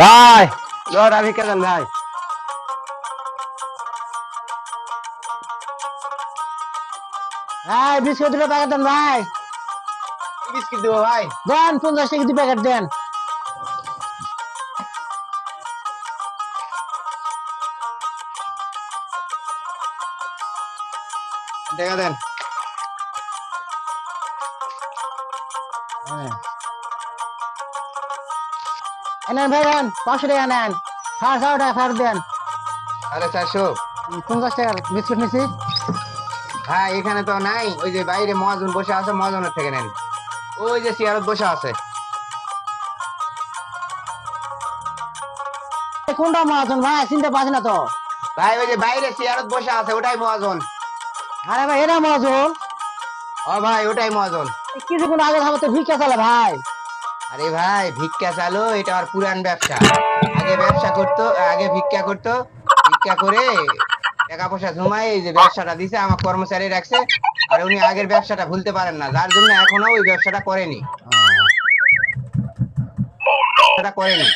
ভাই লড়া ভিক্ষা দেন ভাই। ভাই বিস্কুট দুটো প্যাকেট দেন ভাই। কি বিস্কিট দেবো ভাই? দেন 50 টাকা দুই প্যাকেট দেন। টাকা দেন। নেন ভাই নেন 500 টাকা নেন। 400 টাকা ফেরত দেন। 450। 50 টাকার বিস্কুট নিছি। ভাই এখানে তো নাই, ওই যে বাইরে মহাজন বসে আছে, মহাজনের থেকে নেন। ওই যে চেয়ারত বসে আছে। কোনটা মহাজন ভাই চিনতে পারছি না তো। ভাই ওই যে বাইরে চেয়ারত বসে আছে, ওটাই মহাজন। আরে ভাই এটা মহাজন। ও ভাই ওটাই মহাজন। কিছুক্ষণ আগে খাবার তো ভিক্ষা চালা ভাই। আরে ভাই ভিক্ষা চালু, এটা আর পুরান ব্যবসা। আগে ব্যবসা করতো, আগে ভিক্ষা করতো, ভিক্ষা করে টাকা পয়সা জমায় এই যে ব্যবসাটা দিছে, আমার কর্মচারী রাখছে। আর উনি আগের ব্যবসাটা ভুলতে পারেন না, যার জন্য এখনো ওই ব্যবসাটা করেনি। ব্যবসাটা করেনি।